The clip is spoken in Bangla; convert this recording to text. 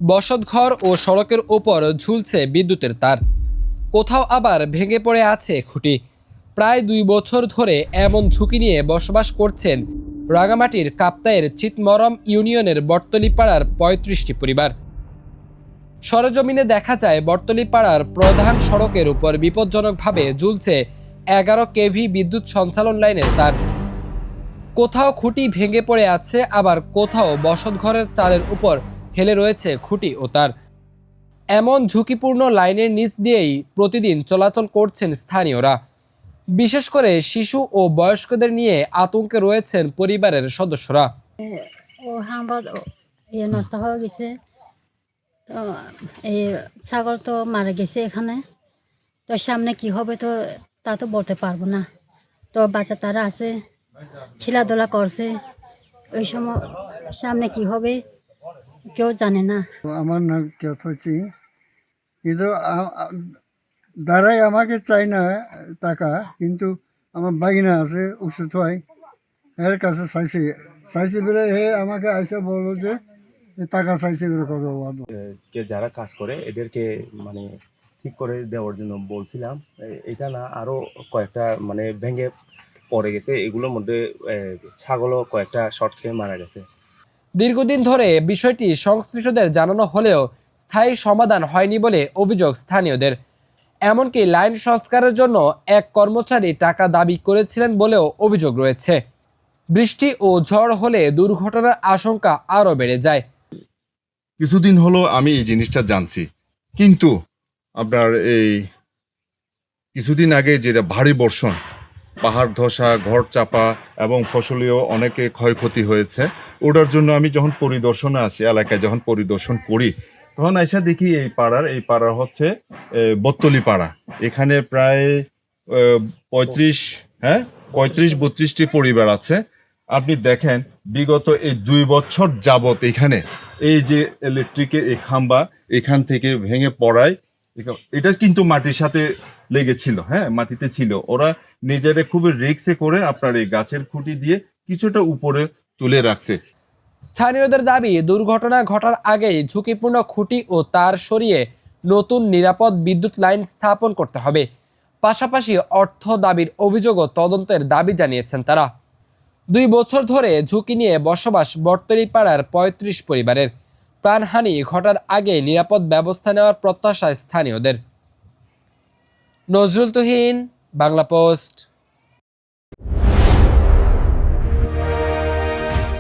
বসতঘর ও সড়কের ওপর ঝুলছে বিদ্যুতের তার, কোথাও আবার ভেঙে পড়ে আছে খুঁটি। প্রায় 2 বছর ধরে এমন ঝুঁকি নিয়ে বসবাস করছেন রাঙামাটির কাপ্তাইয়ের চিতমরম ইউনিয়নের বটতলীপাড়ার 35টি পরিবার। সরেজমিনে দেখা যায় বটতলীপাড়ার প্রধান সড়কের উপর বিপজ্জনকভাবে ঝুলছে 11 কেভি বিদ্যুৎ সঞ্চালন লাইনের তার। কোথাও খুঁটি ভেঙে পড়ে আছে, আবার কোথাও বসতঘরের চালের উপর হেলে রয়েছে খুঁটি ও তার। এমন ঝুঁকিপূর্ণ লাইনের নিচ দিয়েই প্রতিদিন চলাচল করছেন স্থানীয়রা। বিশেষ করে শিশু ও বয়স্কদের নিয়ে আতঙ্কে রয়েছেন পরিবারের সদস্যরা। ও হাম্বাদ নষ্ট হয়ে গেছে, তো এই ছাগল তো মারা গেছে এখানে। তো সামনে কি হবে তো তা তো বলতে পারবো না। তো বাচ্চা তারা আছে, খেলাধুলা করছে, ওই সময় সামনে কি হবে কেউ জানে না। আমার নাম কেথছি, কিন্তু দাঁড়াই আমাকে চাই না টাকা, কিন্তু আমার বাগিনা আছে ওষুধ হয়, এর কাছে চাইছি বলে হে আমাকে আইসা বললো যে টাকা চাইছে বলে করবো। যারা কাজ করে এদেরকে মানে ঠিক করে দেওয়ার জন্য বলছিলাম। এটা না আরো কয়েকটা মানে ভেঙে পড়ে গেছে, এগুলোর মধ্যে ছাগলও কয়েকটা শর্ট খেয়ে মারা গেছে। দীর্ঘদিন ধরে বিষয়টি সংশ্লিষ্টদের জানানো হলেও স্থায়ী সমাধান হয়নি বলে অভিযোগ স্থানীয়দের। এমনকি লাইন সংস্কারের জন্য এক কর্মচারী টাকা দাবি করেছিলেন বলেও অভিযোগ রয়েছে। বৃষ্টি ও ঝড় হলে দুর্ঘটনার আশঙ্কা আরও বেড়ে যায়। কিছুদিন হলো আমি এই জিনিসটা জানছি, কিন্তু আপনার এই কিছুদিন আগে যেটা ভারী বর্ষণ, পাহাড় ধসা, ঘর চাপা এবং ফসলীয় অনেকে ক্ষয়ক্ষতি হয়েছে, ওটার জন্য আমি যখন পরিদর্শনে আসি, এলাকায় যখন পরিদর্শন করি, তখন আইসা দেখি এই পাড়ার হচ্ছে বত্তলি পাড়া। এখানে প্রায় 35-32টি পরিবার আছে। আপনি দেখেন বিগত এই 2 বছর যাবত এখানে এই যে ইলেকট্রিকের এই খাম্বা এখান থেকে ভেঙে পড়ায়, এটা কিন্তু মাটির সাথে লেগেছিল, মাটিতে ছিল। ওরা নিজেরা খুবই রিস্কে করে আপনার এই গাছের খুঁটি দিয়ে কিছুটা উপরে তুলে রাখছে। স্থানীয়দের দাবি, দুর্ঘটনা ঘটার আগেই ঝুঁকিপূর্ণ খুঁটি ও তার সরিয়ে নতুন নিরাপদ বিদ্যুৎ লাইন স্থাপন করতে হবে। পাশাপাশি অর্থ দাবির অভিযোগও তদন্তের দাবি জানিয়েছেন তারা। 2 বছর ধরে ঝুঁকি নিয়ে বসবাস বটতলীপাড়ার 35 পরিবারের। প্রাণহানি ঘটার আগে নিরাপদ ব্যবস্থা নেওয়ার প্রত্যাশা স্থানীয়দের। নজরুল তুহিন, বাংলা পোস্ট।